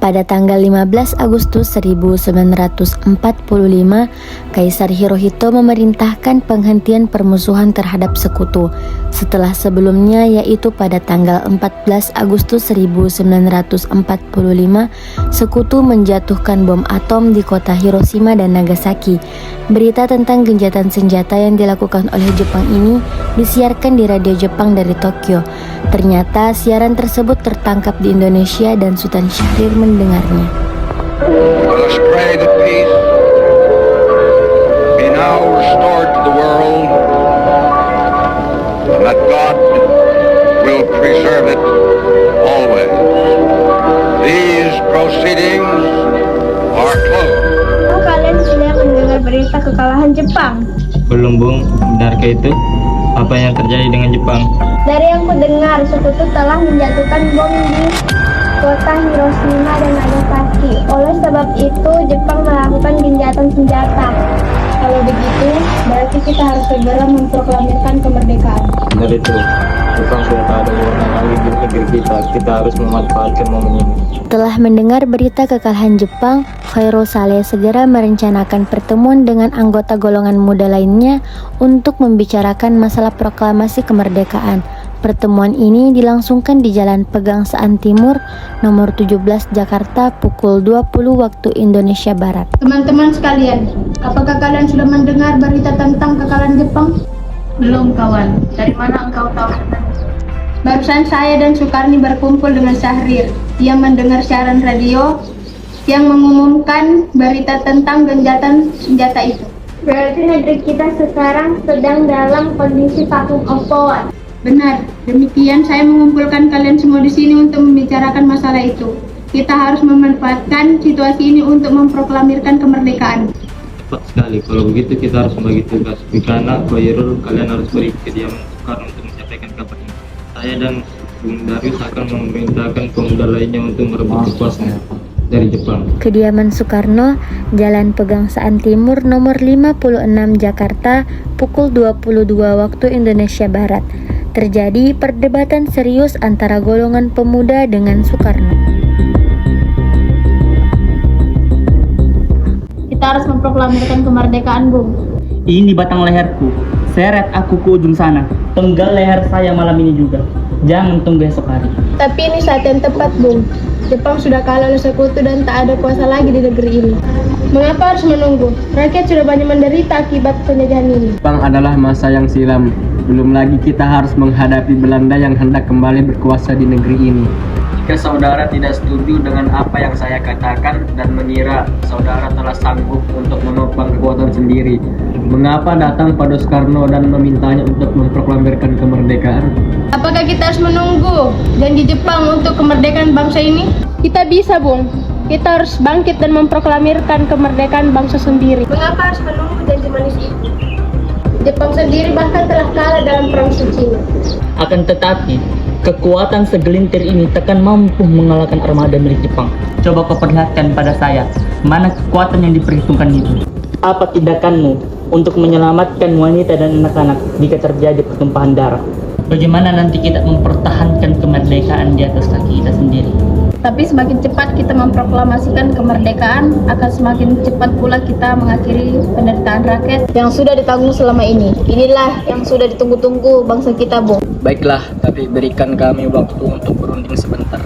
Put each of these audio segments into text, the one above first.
Pada tanggal 15 Agustus 1945, Kaisar Hirohito memerintahkan penghentian permusuhan terhadap sekutu. Setelah sebelumnya, yaitu pada tanggal 14 Agustus 1945, sekutu menjatuhkan bom atom di kota Hiroshima dan Nagasaki. Berita tentang gencatan senjata yang dilakukan oleh Jepang ini disiarkan di radio Jepang dari Tokyo. Ternyata siaran tersebut tertangkap di Indonesia dan Sultan Syahrir mendengarnya. Let us pray that peace be now restored to the world, and that God will preserve it always. These proceedings are closed. Kalian sudah mendengar berita kekalahan Jepang? Belum, Bung. Benarkah itu? Apa yang terjadi dengan Jepang? Dari yang kudengar, sekutu telah menjatuhkan bom di kota Hiroshima dan Nagasaki. Oleh sebab itu, Jepang melakukan gencatan senjata. Kalau begitu, berarti kita harus segera memproklamirkan kemerdekaan. Benar itu. Jepang sudah tak ada wewenang lagi di negeri kita. Kita harus memanfaatkan momen ini. Setelah mendengar berita kekalahan Jepang, Khairul Saleh segera merencanakan pertemuan dengan anggota golongan muda lainnya untuk membicarakan masalah proklamasi kemerdekaan. Pertemuan ini dilangsungkan di Jalan Pegangsaan Timur, nomor 17 Jakarta, pukul 20 waktu Indonesia Barat. Teman-teman sekalian, apakah kalian sudah mendengar berita tentang kekalahan Jepang? Belum, kawan. Dari mana engkau tahu? Barusan saya dan Sukarni berkumpul dengan Syahrir. Dia mendengar siaran radio yang mengumumkan berita tentang gencatan senjata itu. Berarti negeri kita sekarang sedang dalam kondisi vakum of power. Benar, demikian saya mengumpulkan kalian semua di sini untuk membicarakan masalah itu. Kita harus memanfaatkan situasi ini untuk memproklamirkan kemerdekaan. Tepat sekali. Kalau begitu kita harus membagi tugas. Bikana, Khairul, kalian harus pergi ke kediaman Soekarno untuk menyampaikan kabar ini. Saya dan Bung Darius akan memerintahkan pemuda lainnya untuk merebut kekuasaan dari Jepang. Kediaman Soekarno, Jalan Pegangsaan Timur, nomor 56 Jakarta, pukul 22 waktu Indonesia Barat. Terjadi perdebatan serius antara golongan pemuda dengan Soekarno. Kita harus memproklamirkan kemerdekaan, Bung. Ini batang leherku. Seret aku ke ujung sana. Penggal leher saya malam ini juga. Jangan tunggu esok hari. Tapi ini saat yang tepat, Bung. Jepang sudah kalah oleh sekutu dan tak ada kuasa lagi di negeri ini. Mengapa harus menunggu? Rakyat sudah banyak menderita akibat penjajahan ini. Jepang adalah masa yang silam. Belum lagi kita harus menghadapi Belanda yang hendak kembali berkuasa di negeri ini. Jika saudara tidak setuju dengan apa yang saya katakan dan mengira saudara telah sanggup untuk menopang kekuatan sendiri, mengapa datang pada Soekarno dan memintanya untuk memproklamirkan kemerdekaan? Apakah kita harus menunggu janji Jepang untuk kemerdekaan bangsa ini? Kita bisa, Bung. Kita harus bangkit dan memproklamirkan kemerdekaan bangsa sendiri. Mengapa harus menunggu janji manis itu? Jepang sendiri bahkan telah kalah dalam perang Cina. Akan tetapi, kekuatan segelintir ini takkan mampu mengalahkan armada milik Jepang. Coba kau perlihatkan pada saya, mana kekuatan yang diperhitungkan itu. Apa tindakanmu untuk menyelamatkan wanita dan anak-anak jika terjadi pertumpahan darah? Bagaimana nanti kita mempertahankan kemerdekaan di atas kaki kita sendiri? Tapi semakin cepat kita memproklamasikan kemerdekaan, akan semakin cepat pula kita mengakhiri penderitaan rakyat yang sudah ditanggung selama ini. Inilah yang sudah ditunggu-tunggu bangsa kita, Bung. Baiklah, tapi berikan kami waktu untuk berunding sebentar.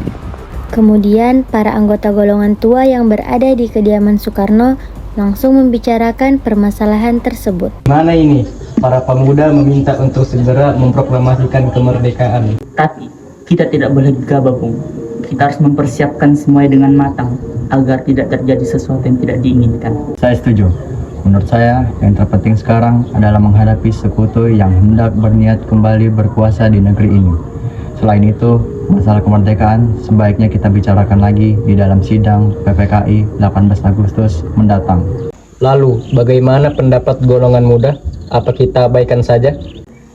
Kemudian, para anggota golongan tua yang berada di kediaman Soekarno langsung membicarakan permasalahan tersebut. Mana ini? Para pemuda meminta untuk segera memproklamasikan kemerdekaan. Tapi, kita tidak boleh gegabah, Bung. Kita harus mempersiapkan semuanya dengan matang agar tidak terjadi sesuatu yang tidak diinginkan. Saya setuju. Menurut saya, yang terpenting sekarang adalah menghadapi sekutu yang hendak berniat kembali berkuasa di negeri ini. Selain itu, masalah kemerdekaan sebaiknya kita bicarakan lagi di dalam sidang PPKI 18 Agustus mendatang. Lalu, bagaimana pendapat golongan muda? Apa kita abaikan saja?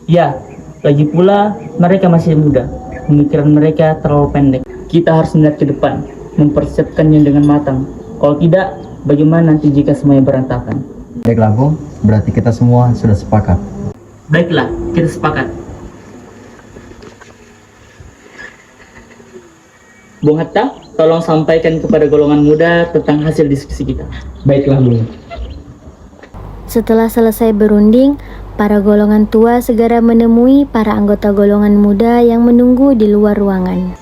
Ya, lagi pula mereka masih muda. Pemikiran mereka terlalu pendek. Kita harus melihat ke depan, mempersiapkannya dengan matang. Kalau tidak, bagaimana nanti jika semuanya berantakan? Baiklah, Bung. Berarti kita semua sudah sepakat. Baiklah, kita sepakat. Bung Hatta, tolong sampaikan kepada golongan muda tentang hasil diskusi kita. Baiklah, Bung. Setelah selesai berunding, para golongan tua segera menemui para anggota golongan muda yang menunggu di luar ruangan.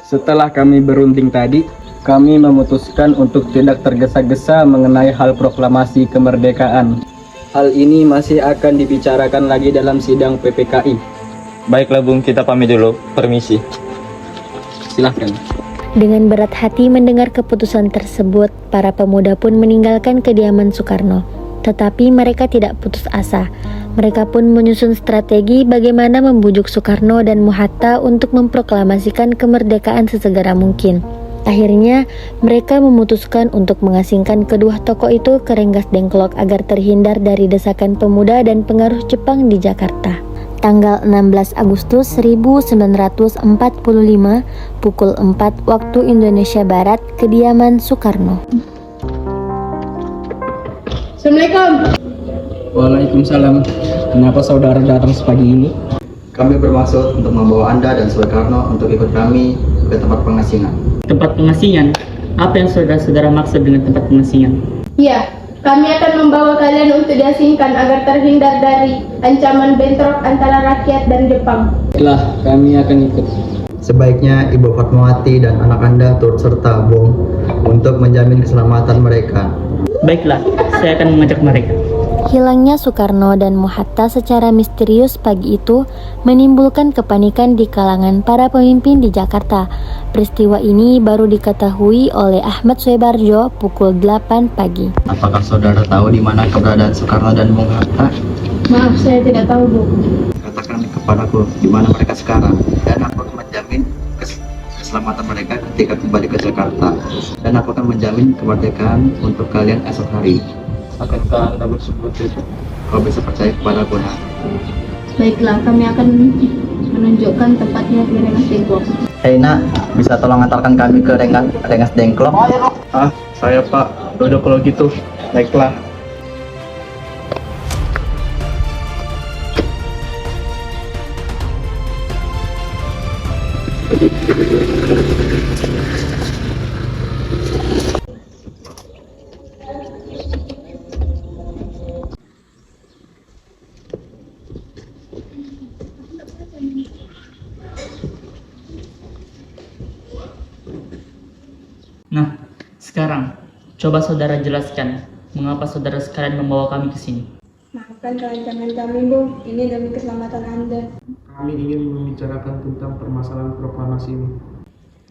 Setelah kami berunding tadi, kami memutuskan untuk tidak tergesa-gesa mengenai hal proklamasi kemerdekaan. Hal ini masih akan dibicarakan lagi dalam sidang PPKI. Baiklah Bung, kita pamit dulu. Permisi. Silahkan. Dengan berat hati mendengar keputusan tersebut, para pemuda pun meninggalkan kediaman Soekarno. Tetapi mereka tidak putus asa. Mereka pun menyusun strategi bagaimana membujuk Soekarno dan Mohatta untuk memproklamasikan kemerdekaan sesegera mungkin. Akhirnya, mereka memutuskan untuk mengasingkan kedua tokoh itu ke Rengas Dengklok agar terhindar dari desakan pemuda dan pengaruh Jepang di Jakarta. Tanggal 16 Agustus 1945, pukul 4 waktu Indonesia Barat, kediaman Soekarno. Assalamualaikum. Waalaikumsalam. Kenapa saudara datang sepagi ini? Kami bermaksud untuk membawa Anda dan Soekarno untuk ikut kami ke tempat pengasingan. Tempat pengasingan? Apa yang saudara-saudara maksud dengan tempat pengasingan? Ya, kami akan membawa kalian untuk diasingkan agar terhindar dari ancaman bentrok antara rakyat dan Jepang. Baiklah, kami akan ikut. Sebaiknya Ibu Fatmawati dan anak Anda turut serta, Bung, untuk menjamin keselamatan mereka. Baiklah, saya akan mengajak mereka. Hilangnya Soekarno dan Mohatta secara misterius pagi itu menimbulkan kepanikan di kalangan para pemimpin di Jakarta. Peristiwa ini baru diketahui oleh Ahmad Soebarjo pukul 8 pagi. Apakah saudara tahu di mana keberadaan Soekarno dan Bung Hatta? Maaf, saya tidak tahu, Bu. Katakan kepadaku di mana mereka sekarang, dan aku akan menjamin keselamatan mereka ketika kembali ke Jakarta, dan aku akan menjamin kemerdekaan untuk kalian esok hari. Akankah Anda bersebut itu? Kau bisa percaya kepadaku, nak. Baiklah, kami akan menunjukkan tempatnya di Rengas Dengklok. Hei nak, bisa tolong antarkan kami ke Rengas Dengklok? Ah, saya Pak. Udah kalau gitu. Baiklah. Nah, sekarang coba saudara jelaskan mengapa saudara sekalian membawa kami ke sini. Maafkan kelancangan kami, Bu. Ini demi keselamatan Anda. Kami ingin membicarakan tentang permasalahan proklamasi ini.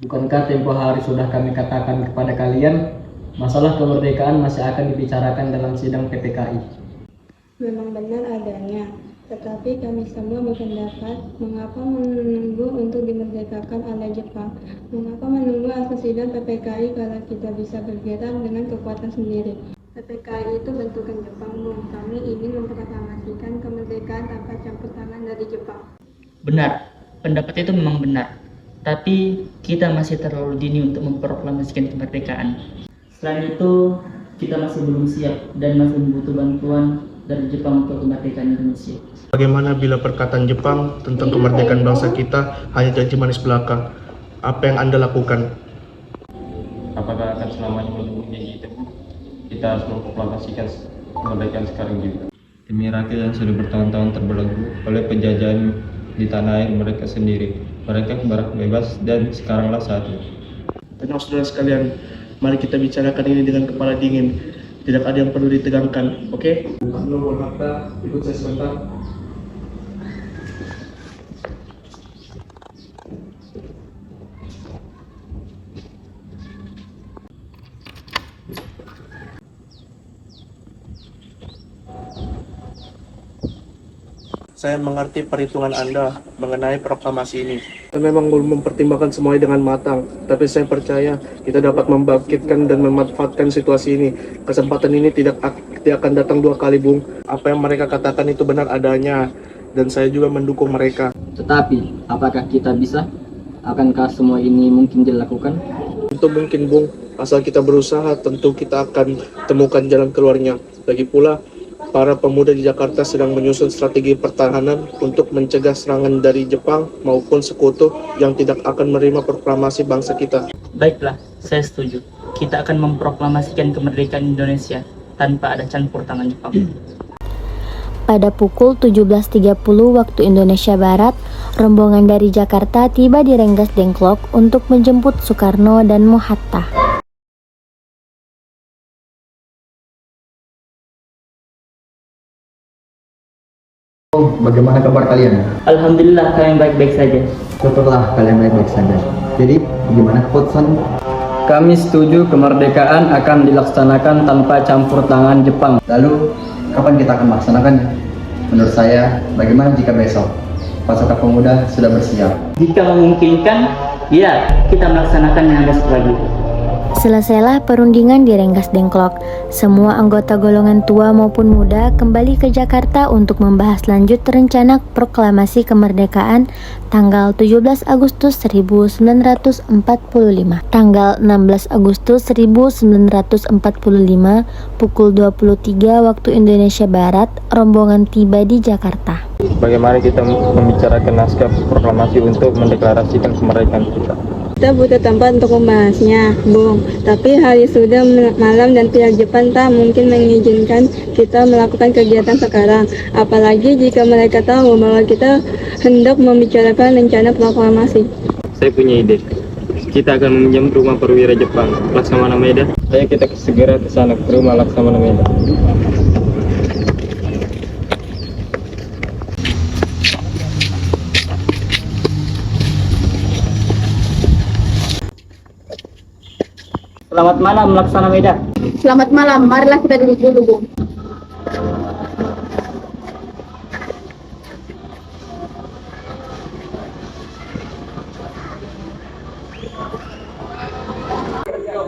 Bukankah tempo hari sudah kami katakan kepada kalian, masalah kemerdekaan masih akan dibicarakan dalam sidang PPKI? Memang benar adanya, tetapi kami semua berpendapat mengapa menunggu untuk dimerdekakan oleh Jepang? Mengapa menunggu hasil sidang PPKI kalau kita bisa bergerak dengan kekuatan sendiri? PPKI itu bentukan Jepang, Bu. Kami ingin memproklamasikan kemerdekaan tanpa campur tangan dari Jepang. Benar, pendapat itu memang benar. Tapi kita masih terlalu dini untuk memproklamasikan kemerdekaan. Selain itu, kita masih belum siap dan masih membutuh bantuan dari Jepang untuk kemerdekaan Indonesia. Bagaimana bila perkataan Jepang tentang kemerdekaan bangsa kita hanya janji manis belaka? Apa yang Anda lakukan? Apakah akan selamanya menunggu janji itu? Kita harus memproklamasikan kemerdekaan sekarang juga. Demi rakyat yang sudah bertahun-tahun terbelenggu oleh penjajahan di tanah air mereka sendiri. Mereka berhak bebas dan sekaranglah saatnya. Tenang saudara sekalian, mari kita bicarakan ini dengan kepala dingin. Tidak ada yang perlu ditegangkan, oke? Soekarno, Bung Hatta, ikut saya sebentar. Saya mengerti perhitungan Anda mengenai proklamasi ini. Saya memang belum mempertimbangkan semuanya dengan matang, tapi saya percaya kita dapat membangkitkan dan memanfaatkan situasi ini. Kesempatan ini tidak akan datang dua kali, Bung. Apa yang mereka katakan itu benar adanya, dan saya juga mendukung mereka. Tetapi, apakah kita bisa? Akankah semua ini mungkin dilakukan? Tentu mungkin, Bung. Asal kita berusaha, tentu kita akan temukan jalan keluarnya. Lagi pula, para pemuda di Jakarta sedang menyusun strategi pertahanan untuk mencegah serangan dari Jepang maupun sekutu yang tidak akan menerima proklamasi bangsa kita. Baiklah, saya setuju. Kita akan memproklamasikan kemerdekaan Indonesia tanpa ada campur tangan Jepang. Pada pukul 17.30 waktu Indonesia Barat, rombongan dari Jakarta tiba di Rengas Dengklok untuk menjemput Soekarno dan Mohatta. Bagaimana kabar kalian? Alhamdulillah kalian baik-baik saja. Syukurlah kalian baik-baik saja. Jadi, gimana keputusan? Kami setuju kemerdekaan akan dilaksanakan tanpa campur tangan Jepang. Lalu, kapan kita akan melaksanakannya? Menurut saya, bagaimana jika besok pasukan pemuda sudah bersiap? Jika memungkinkan, ya kita melaksanakannya besok pagi. Selesailah perundingan di Rengas Dengklok. Semua anggota golongan tua maupun muda kembali ke Jakarta untuk membahas lanjut rencana proklamasi kemerdekaan tanggal 17 Agustus 1945. Tanggal 16 Agustus 1945 pukul 23 waktu Indonesia Barat, rombongan tiba di Jakarta. Bagaimana kita membicarakan naskah proklamasi untuk mendeklarasikan kemerdekaan kita? Kita butuh tempat untuk membahasnya, Bung. Tapi hari sudah malam dan pihak Jepang tak mungkin mengizinkan kita melakukan kegiatan sekarang. Apalagi jika mereka tahu bahwa kita hendak membicarakan rencana proklamasi. Saya punya ide. Kita akan meminjam rumah perwira Jepang, Laksamana Maeda. Ayo kita segera ke sana, ke rumah Laksamana Maeda. Selamat malam Laksana Maeda. Selamat malam, marilah kita duduk dulu, Bung.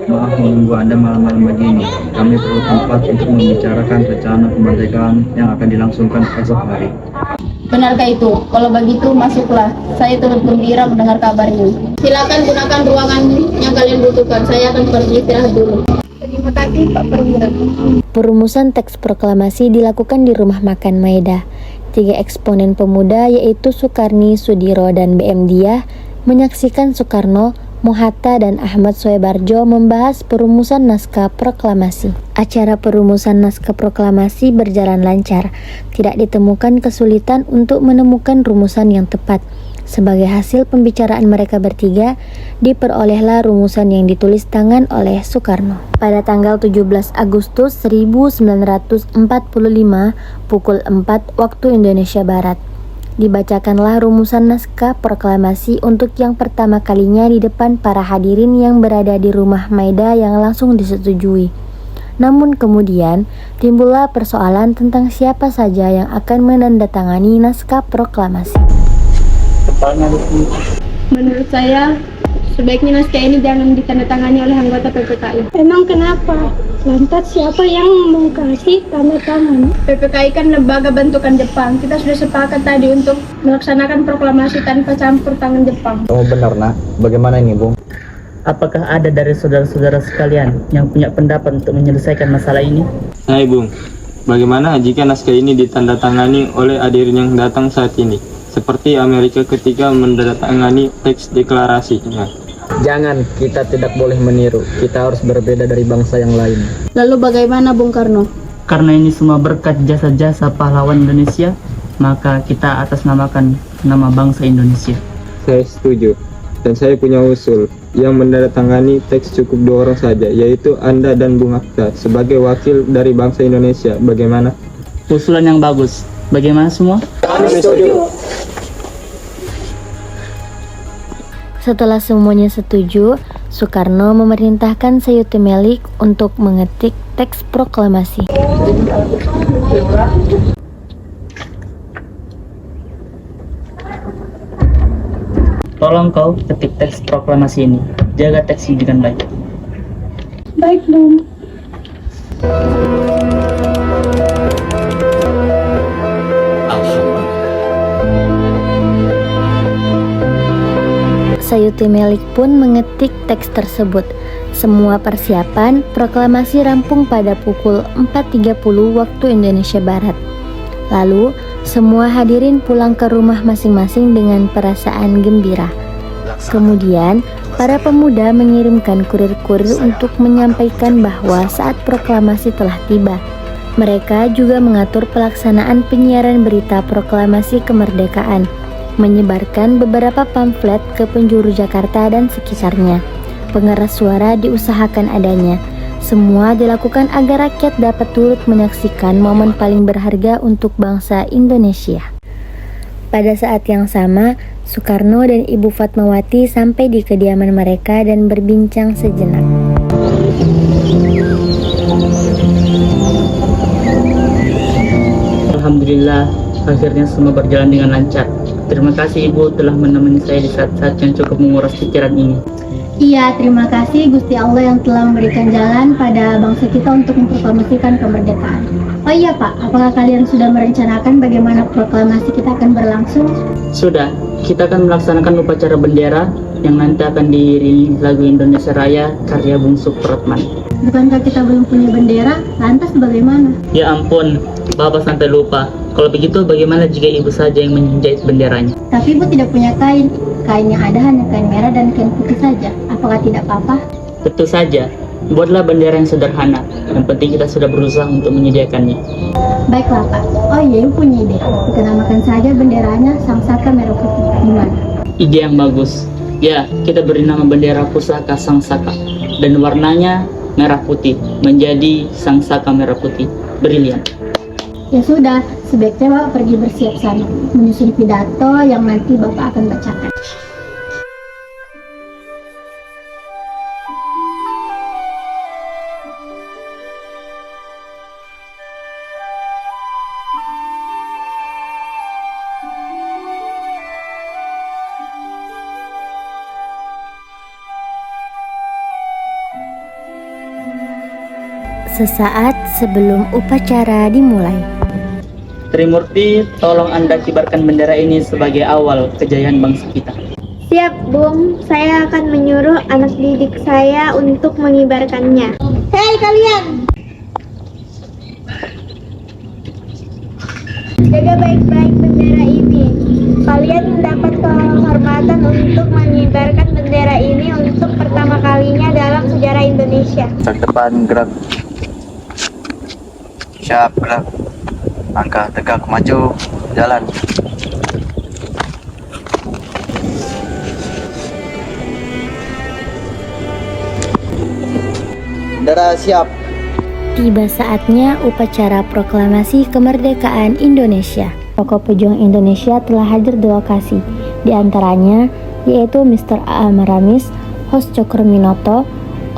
Maaf menunggu Anda malam-malam begini. Kami perlu tempat untuk membicarakan rencana kemerdekaan yang akan dilangsungkan esok hari. Benarkah itu? Kalau begitu, masuklah. Saya turut gembira mendengar kabarnya. Silakan gunakan ruangan yang kalian butuhkan. Saya akan pergi istirahat dulu. Terima kasih, Pak Perwira. Perumusan teks proklamasi dilakukan di rumah makan Maeda. 3 eksponen pemuda yaitu Soekarni, Sudiro, dan BM Diah menyaksikan Soekarno, Mohatta, dan Ahmad Soebarjo membahas perumusan naskah proklamasi. Acara perumusan naskah proklamasi berjalan lancar. Tidak ditemukan kesulitan untuk menemukan rumusan yang tepat. Sebagai hasil pembicaraan mereka bertiga, diperolehlah rumusan yang ditulis tangan oleh Soekarno. Pada tanggal 17 Agustus 1945 pukul 4 waktu Indonesia Barat, dibacakanlah rumusan naskah proklamasi untuk yang pertama kalinya di depan para hadirin yang berada di rumah Maeda yang langsung disetujui. Namun kemudian timbullah persoalan tentang siapa saja yang akan menandatangani naskah proklamasi. Menurut saya, sebaiknya naskah ini jangan ditandatangani oleh anggota PPKI. Emang kenapa? Lantas siapa yang mau kasih tanda tangan? PPKI kan lembaga bentukan Jepang. Kita sudah sepakat tadi untuk melaksanakan proklamasi tanpa campur tangan Jepang. Oh benar nak, bagaimana ini Bung? Apakah ada dari saudara-saudara sekalian yang punya pendapat untuk menyelesaikan masalah ini? Hai Bung, bagaimana jika naskah ini ditandatangani oleh hadirin yang datang saat ini? Seperti Amerika ketika menandatangani teks deklarasinya. Jangan, kita tidak boleh meniru. Kita harus berbeda dari bangsa yang lain. Lalu bagaimana, Bung Karno? Karena ini semua berkat jasa-jasa pahlawan Indonesia, maka kita atasnamakan nama bangsa Indonesia. Saya setuju. Dan saya punya usul. Yang menandatangani teks cukup 2 orang saja, yaitu Anda dan Bung Akta sebagai wakil dari bangsa Indonesia. Bagaimana? Usulan yang bagus. Bagaimana semua? Kami setuju. Setelah semuanya setuju, Soekarno memerintahkan Sayuti Melik untuk mengetik teks proklamasi. Tolong kau ketik teks proklamasi ini. Jaga teks ini dengan baik. Baik, Bung. Sayuti Melik pun mengetik teks tersebut. Semua persiapan proklamasi rampung pada pukul 4.30 waktu Indonesia Barat. Lalu, semua hadirin pulang ke rumah masing-masing dengan perasaan gembira. Kemudian, para pemuda mengirimkan kurir-kurir untuk menyampaikan bahwa saat proklamasi telah tiba. Mereka juga mengatur pelaksanaan penyiaran berita proklamasi kemerdekaan, menyebarkan beberapa pamflet ke penjuru Jakarta dan sekitarnya. Pengeras suara diusahakan adanya. Semua dilakukan agar rakyat dapat turut menyaksikan momen paling berharga untuk bangsa Indonesia. Pada saat yang sama, Soekarno dan Ibu Fatmawati sampai di kediaman mereka dan berbincang sejenak. Alhamdulillah, akhirnya semua berjalan dengan lancar. Terima kasih Ibu telah menemani saya di saat-saat yang cukup menguras pikiran ini. Iya, terima kasih Gusti Allah yang telah memberikan jalan pada bangsa kita untuk memproklamasikan kemerdekaan. Oh iya Pak, apakah kalian sudah merencanakan bagaimana proklamasi kita akan berlangsung? Sudah, kita akan melaksanakan upacara bendera yang nanti akan diiringi lagu Indonesia Raya karya Bung Supratman. Bukankah kita belum punya bendera? Lantas bagaimana? Ya ampun, Bapak sampai lupa. Kalau begitu bagaimana jika Ibu saja yang menjahit benderanya? Tapi Ibu tidak punya kain. Kain yang ada hanya kain merah dan kain putih saja. Apakah tidak apa-apa? Tentu saja, buatlah bendera yang sederhana. Yang penting kita sudah berusaha untuk menyediakannya. Baiklah Pak. Oh iya, Ibu punya ide. Kita namakan saja benderanya Sang Saka Merah Putih. Gimana? Ide yang bagus. Ya, kita beri nama bendera pusaka Sang Saka. Dan warnanya merah putih, menjadi Sang Saka Merah Putih. Brilian. Ya sudah, sebaiknya Bapak pergi bersiap sana, menyusun pidato yang nanti Bapak akan bacakan. Sesaat sebelum upacara dimulai. Trimurti, tolong Anda kibarkan bendera ini sebagai awal kejayaan bangsa kita. Siap, Bung. Saya akan menyuruh anak didik saya untuk mengibarkannya. Hei kalian! Jaga baik-baik bendera ini. Kalian mendapat kehormatan untuk mengibarkan bendera ini untuk pertama kalinya dalam sejarah Indonesia. Ke depan gerak. Siap gerak. Langkah tegak maju. Jalan. Bendera siap. Tiba saatnya upacara proklamasi kemerdekaan Indonesia. Tokoh pejuang Indonesia telah hadir di lokasi, di antaranya yaitu Mr. A. Maramis, Hos Cokroaminoto,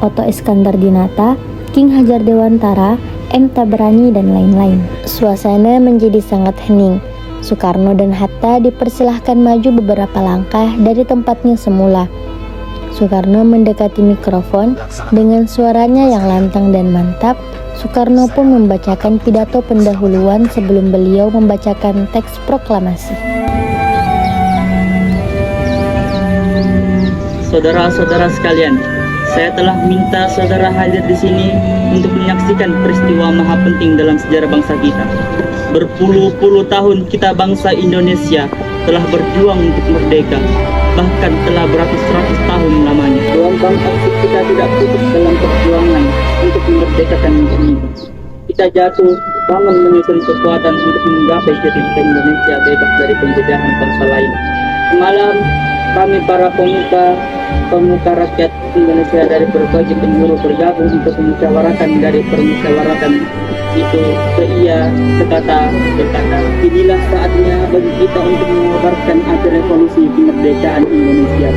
Oto Iskandar Dinata, King Hajar Dewantara, M. Tabrani, dan lain-lain. Suasana menjadi sangat hening. Soekarno dan Hatta dipersilahkan maju beberapa langkah dari tempatnya semula. Soekarno mendekati mikrofon dengan suaranya yang lantang dan mantap. Soekarno pun membacakan pidato pendahuluan sebelum beliau membacakan teks proklamasi. Saudara-saudara sekalian, saya telah minta saudara hadir di sini untuk menyaksikan peristiwa maha penting dalam sejarah bangsa kita. Berpuluh-puluh tahun kita bangsa Indonesia telah berjuang untuk merdeka, bahkan telah beratus-ratus tahun lamanya. Gelombang aksi kita tidak putus dalam perjuangan untuk memerdekakan negeri ini. Kita jatuh bangun menyusun kekuatan untuk menggapai cita-cita Indonesia bebas dari penjajahan bangsa lain. Semalam kami para pemuka rakyat Indonesia dari berbagai penjuru bergabung untuk memusyawarahkan dari permusyawaratan itu berkata, inilah saatnya bagi kita untuk mengobarkan akhir revolusi kemerdekaan Indonesia.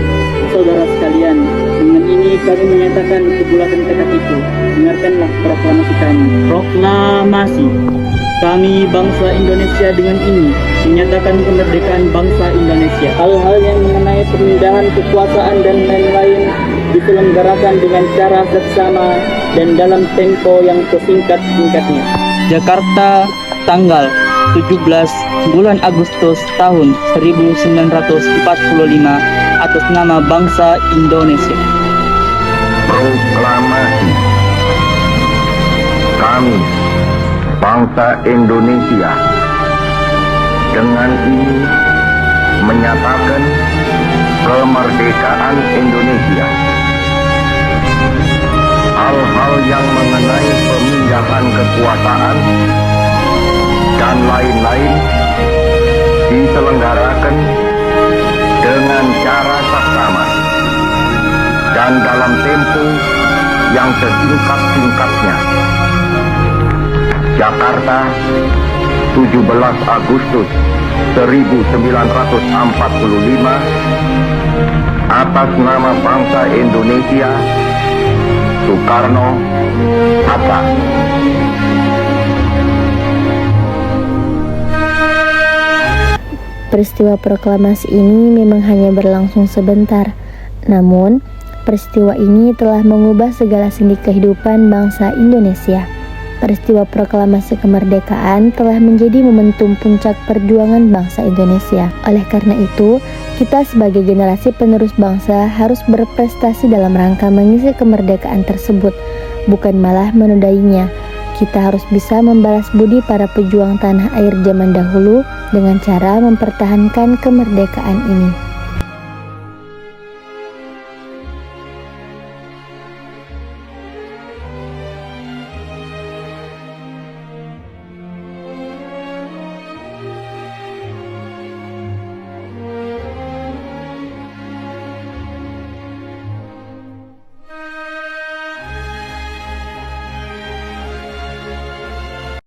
Saudara sekalian, dengan ini kami menyatakan kebulatan tekad itu. Dengarkanlah proklamasi kami. Proklamasi. Kami bangsa Indonesia dengan ini menyatakan kemerdekaan bangsa Indonesia. Hal-hal yang mengenai pemindahan kekuasaan dan lain-lain diselenggarakan dengan cara seksama dan dalam tempo yang sesingkat-singkatnya. Jakarta, tanggal 17 bulan Agustus tahun 1945 atas nama bangsa Indonesia. Proklamasi. Kami, bangsa Indonesia, dengan ini menyatakan kemerdekaan Indonesia. Hal-hal yang mengenai pemindahan kekuasaan dan lain-lain diselenggarakan dengan cara saksama dan dalam tempo yang sesingkat-singkatnya. Jakarta, 17 Agustus 1945, atas nama bangsa Indonesia, Soekarno-Hatta. Peristiwa proklamasi ini memang hanya berlangsung sebentar, namun peristiwa ini telah mengubah segala sendi kehidupan bangsa Indonesia. Peristiwa proklamasi kemerdekaan telah menjadi momentum puncak perjuangan bangsa Indonesia. Oleh karena itu, kita sebagai generasi penerus bangsa harus berprestasi dalam rangka mengisi kemerdekaan tersebut, bukan malah menodainya. Kita harus bisa membalas budi para pejuang tanah air zaman dahulu dengan cara mempertahankan kemerdekaan ini.